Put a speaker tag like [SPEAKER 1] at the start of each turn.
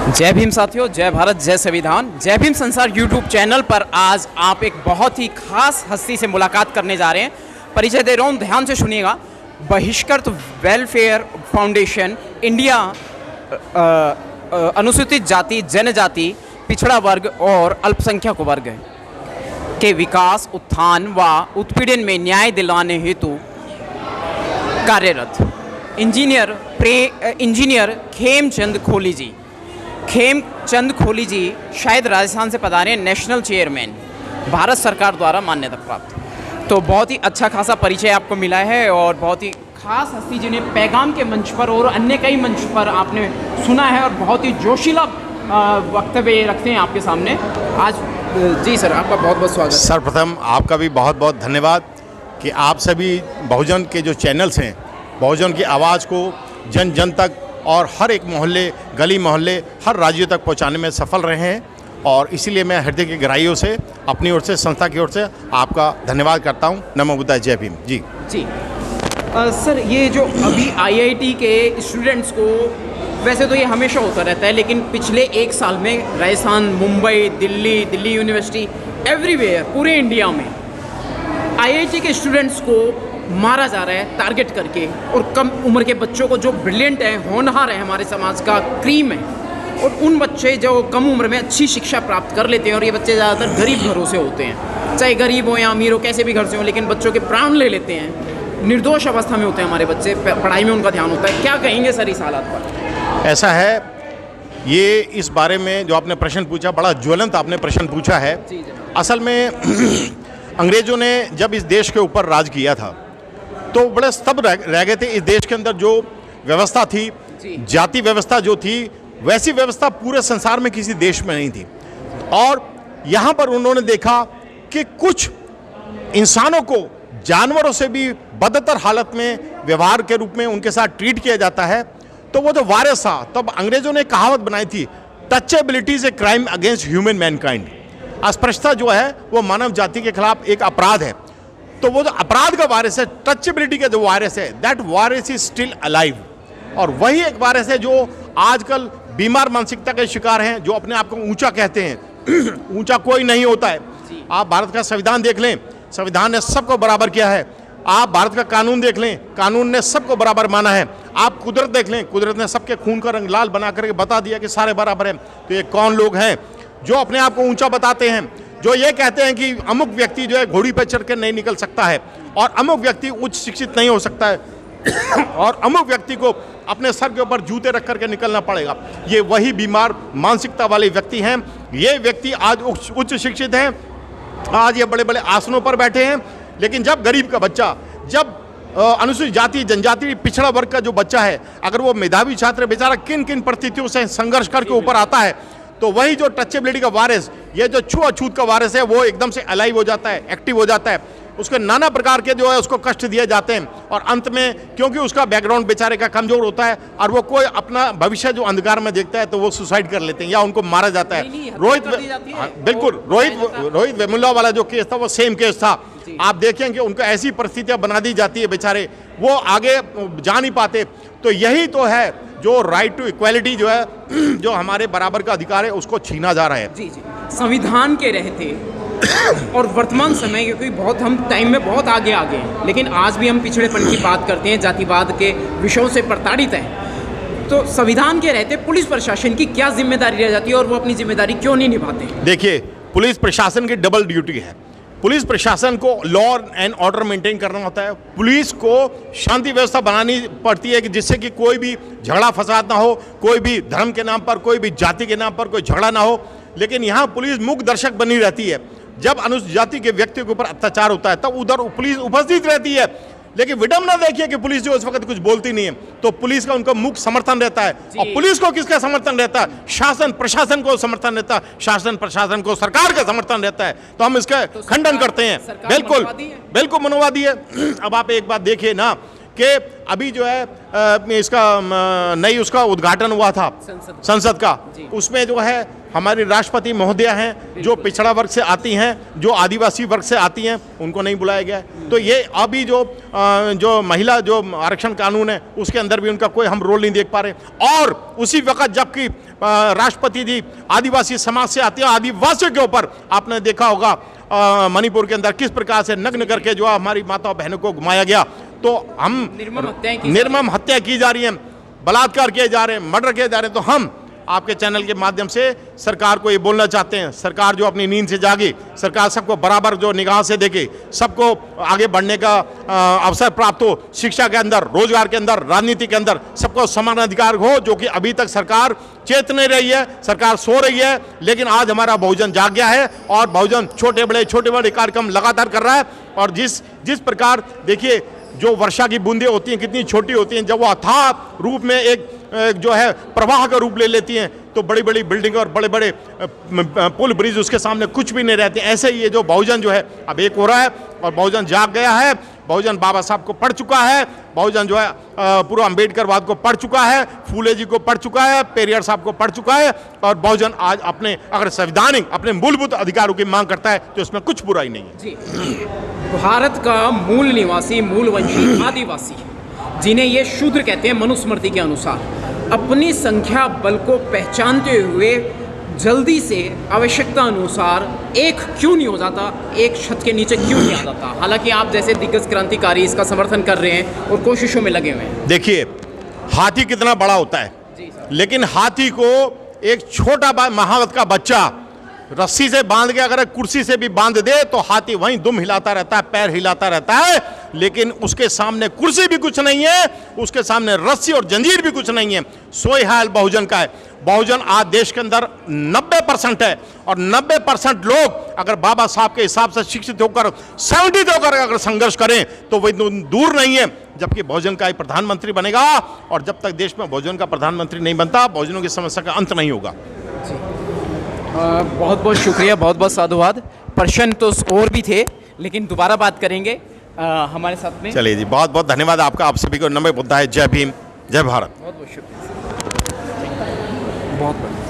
[SPEAKER 1] जय भीम साथियों, जय भारत, जय संविधान। जय भीम संसार यूट्यूब चैनल पर आज आप एक बहुत ही खास हस्ती से मुलाकात करने जा रहे हैं। परिचय दे रहा हूँ, ध्यान से सुनिएगा। बहिष्कृत वेलफेयर फाउंडेशन इंडिया अनुसूचित जाति, जनजाति, पिछड़ा वर्ग और अल्पसंख्यक वर्ग के विकास, उत्थान व उत्पीड़न में न्याय दिलाने हेतु कार्यरत इंजीनियर खेमचंद खोली जी शायद राजस्थान से पधारे, नेशनल चेयरमैन, भारत सरकार द्वारा मान्यता प्राप्त। तो बहुत ही अच्छा खासा परिचय आपको मिला है और बहुत ही खास हस्ती जिन्हें पैगाम के मंच पर और अन्य कई मंच पर आपने सुना है और बहुत ही जोशीला वक्तव्य रखते हैं आपके सामने आज। जी सर, आपका बहुत बहुत स्वागत।
[SPEAKER 2] सर्वप्रथम आपका भी बहुत बहुत धन्यवाद कि आप सभी बहुजन के जो चैनल्स हैं, बहुजन की आवाज़ को जन जन तक और हर एक मोहल्ले, गली मोहल्ले, हर राज्य तक पहुंचाने में सफल रहे हैं। और इसीलिए मैं हृदय की गहराइयों से, अपनी ओर से, संस्था की ओर से आपका धन्यवाद करता हूं। नमो बुद्धाय, जय भीम। जी
[SPEAKER 1] जी सर, ये जो अभी आईआईटी के स्टूडेंट्स को, वैसे तो ये हमेशा होता रहता है, लेकिन पिछले एक साल में राजस्थान, मुंबई, दिल्ली यूनिवर्सिटी, एवरीवेयर, पूरे इंडिया में आईआईटी के स्टूडेंट्स को मारा जा रहा है टारगेट करके। और कम उम्र के बच्चों को, जो ब्रिलियंट है, होनहार है, हमारे समाज का क्रीम है, और उन बच्चे जो कम उम्र में अच्छी शिक्षा प्राप्त कर लेते हैं, और ये बच्चे ज़्यादातर गरीब घरों से होते हैं, चाहे गरीब हो या अमीर हो, कैसे भी घर से हो, लेकिन बच्चों के प्राण ले लेते हैं। निर्दोष अवस्था में होते हैं हमारे बच्चे, पढ़ाई में उनका ध्यान होता है। क्या कहेंगे सर इस हालात पर?
[SPEAKER 2] ऐसा है, ये इस बारे में जो आपने प्रश्न पूछा, बड़ा ज्वलंत आपने प्रश्न पूछा है। असल में अंग्रेज़ों ने जब इस देश के ऊपर राज किया था तो बड़े स्तब्ध रह गए थे। इस देश के अंदर जो व्यवस्था थी, जाति व्यवस्था जो थी, वैसी व्यवस्था पूरे संसार में किसी देश में नहीं थी। और यहाँ पर उन्होंने देखा कि कुछ इंसानों को जानवरों से भी बदतर हालत में व्यवहार के रूप में उनके साथ ट्रीट किया जाता है। तो वो जो वायरस था, तब अंग्रेजों ने कहावत बनाई थी, touchability is a crime against human mankind. अस्पृश्यता जो है वो मानव जाति के खिलाफ एक अपराध है। तो वो जो अपराध का वायरस है, टचेबिलिटी का जो वायरस है, that virus is still alive. और वही एक वायरस है जो आजकल बीमार मानसिकता के शिकार हैं, जो अपने आप को ऊंचा कहते हैं। ऊंचा कोई नहीं होता है। आप भारत का संविधान देख लें, संविधान ने सबको बराबर किया है। आप भारत का कानून देख लें, कानून ने सबको बराबर माना है। आप कुदरत देख लें, कुदरत ने सबके खून का रंग लाल बना करके बता दिया कि सारे बराबर हैं। तो ये कौन लोग हैं जो अपने आप को ऊंचा बताते हैं, जो ये कहते हैं कि अमुक व्यक्ति जो है घोड़ी पर चढ़ कर नहीं निकल सकता है, और अमुक व्यक्ति उच्च शिक्षित नहीं हो सकता है, और अमुक व्यक्ति को अपने सर के ऊपर जूते रख करके निकलना पड़ेगा। ये वही बीमार मानसिकता वाले व्यक्ति हैं। ये व्यक्ति आज उच्च शिक्षित हैं, आज ये बड़े बड़े आसनों पर बैठे हैं, लेकिन जब गरीब का बच्चा, जब अनुसूचित जाति, जनजाति, पिछड़ा वर्ग का जो बच्चा है, अगर वो मेधावी छात्र बेचारा किन किन परिस्थितियों से संघर्ष करके ऊपर आता है, तो वही जो टचेबिलिटी का वायरस, ये जो छुआछूत का वायरस है, वो एकदम से अलाइव हो जाता है, एक्टिव हो जाता है। उसके नाना प्रकार के जो है उसको कष्ट दिए जाते हैं, और अंत में क्योंकि उसका बैकग्राउंड बेचारे का कमजोर होता है और वो कोई अपना भविष्य जो अंधकार में देखता है, तो वो सुसाइड कर लेते हैं या उनको मारा जाता है। बिल्कुल रोहित वेमुला वाला जो केस था वो सेम केस था। आप देखें कि उनको ऐसी परिस्थितियां बना दी जाती है, बेचारे वो आगे जा नहीं पाते। तो यही तो है जो राइट टू इक्वालिटी जो है, जो हमारे बराबर का अधिकार है, उसको छीना जा रहा है।
[SPEAKER 1] जी। संविधान के रहते और वर्तमान समय, क्योंकि बहुत हम टाइम में बहुत आगे आ गए हैं, लेकिन आज भी हम पिछड़ेपन की बात करते हैं, जातिवाद के विषयों से प्रताड़ित हैं। तो संविधान के रहते पुलिस प्रशासन की क्या जिम्मेदारी रह जाती है और वो अपनी जिम्मेदारी क्यों नहीं निभाते?
[SPEAKER 2] देखिए, पुलिस प्रशासन की डबल ड्यूटी है। पुलिस प्रशासन को लॉ एंड ऑर्डर मेंटेन करना होता है। पुलिस को शांति व्यवस्था बनानी पड़ती है कि जिससे कि कोई भी झगड़ा फसाद ना हो, कोई भी धर्म के नाम पर, कोई भी जाति के नाम पर कोई झगड़ा ना हो। लेकिन यहाँ पुलिस मूक दर्शक बनी रहती है। जब अनुसूचित जाति के व्यक्ति के ऊपर अत्याचार होता है, तब उधर पुलिस उपस्थित रहती है। लेकिन विडम्बना देखिए कि पुलिस जो उस वक्त कुछ बोलती नहीं है, तो पुलिस का उनका मुख्य समर्थन रहता है। और पुलिस को किसका समर्थन रहता है? शासन प्रशासन को समर्थन रहता है, शासन प्रशासन को सरकार का समर्थन रहता है। तो हम इसका खंडन करते हैं। बिल्कुल मनोवादी है। अब आप एक बात देखिए ना कि अभी जो है इसका नई उसका उद्घाटन हुआ था संसद का, उसमें जो है हमारी राष्ट्रपति महोदया हैं जो पिछड़ा वर्ग से आती हैं, जो आदिवासी वर्ग से आती हैं, उनको नहीं बुलाया गया है। तो ये अभी जो महिला जो आरक्षण कानून है उसके अंदर भी उनका कोई हम रोल नहीं देख पा रहे। और उसी वक्त जबकि राष्ट्रपति जी आदिवासी समाज से आती हैं, आदिवासियों के ऊपर आपने देखा होगा मणिपुर के अंदर किस प्रकार से नग्न करके जो हमारी माता बहनों को घुमाया गया। तो हम निर्मम हत्या की जा रही है, बलात्कार किए जा रहे हैं, मर्डर किए जा रहे हैं। तो हम आपके चैनल के माध्यम से सरकार को ये बोलना चाहते हैं, सरकार जो अपनी नींद से जागी, सरकार सबको बराबर जो निगाह से देखे, सबको आगे बढ़ने का अवसर प्राप्त हो, शिक्षा के अंदर, रोजगार के अंदर, राजनीति के अंदर सबको समान अधिकार हो, जो कि अभी तक सरकार चेत नहीं रही है, सरकार सो रही है। लेकिन आज हमारा बहुजन जाग गया है और बहुजन छोटे बड़े कार्यक्रम लगातार कर रहा है। और जिस प्रकार देखिए जो वर्षा की बूंदें होती हैं कितनी छोटी होती हैं, जब वो अथाह रूप में एक जो है प्रवाह का रूप ले लेती हैं तो बड़ी बड़ी बिल्डिंग और बड़े बड़े पुल ब्रिज उसके सामने कुछ भी नहीं रहते। ऐसे ही ये जो बहुजन जो है अब एक हो रहा है और बहुजन जाग गया है। बहुजन बाबा साहब को पढ़ चुका है, बहुजन जो है पूरा अम्बेडकरवाद को पढ़ चुका है, फूले जी को पढ़ चुका है, पेरियार साहब को पढ़ चुका है। और बहुजन आज अपने अगर संवैधानिक अपने मूलभूत अधिकारों की मांग करता है तो इसमें कुछ बुराई नहीं है।
[SPEAKER 1] जी, भारत का मूल निवासी, मूलवंशी आदिवासी, जिन्हें ये शूद्र कहते हैं मनुस्मृति के अनुसार, अपनी संख्या बल को पहचानते हुए जल्दी से आवश्यकता अनुसार एक क्यों नहीं हो जाता, एक छत के नीचे क्यों नहीं आ जाता। हालांकि आप जैसे दिग्गज क्रांतिकारी इसका समर्थन कर रहे हैं और कोशिशों में लगे हुए हैं।
[SPEAKER 2] देखिए हाथी कितना बड़ा होता है, लेकिन हाथी को एक छोटा महावत का बच्चा रस्सी से बांध के अगर कुर्सी से भी बांध दे तो हाथी वहीं दुम हिलाता रहता है, पैर हिलाता रहता है। लेकिन उसके सामने कुर्सी भी कुछ नहीं है, उसके सामने रस्सी और जंजीर भी कुछ नहीं है। सोई हाल बहुजन का है। बहुजन आज देश के अंदर 90% है और 90% लोग अगर बाबा साहब के हिसाब से शिक्षित होकर 70 होकर अगर संघर्ष करें तो वही दूर नहीं है। जबकि बहुजन का ही प्रधानमंत्री बनेगा और जब तक देश में बहुजन का प्रधानमंत्री नहीं बनता बहुजनों की समस्या का अंत नहीं होगा।
[SPEAKER 1] बहुत बहुत शुक्रिया, बहुत बहुत साधुवाद। प्रश्न तो और भी थे लेकिन दोबारा बात करेंगे हमारे साथ में।
[SPEAKER 2] चलिए जी, बहुत बहुत धन्यवाद आपका। आप सभी को नमः बुद्धाय, जय भीम, जय भारत।
[SPEAKER 1] बहुत बहुत शुक्रिया, बहुत बहुत।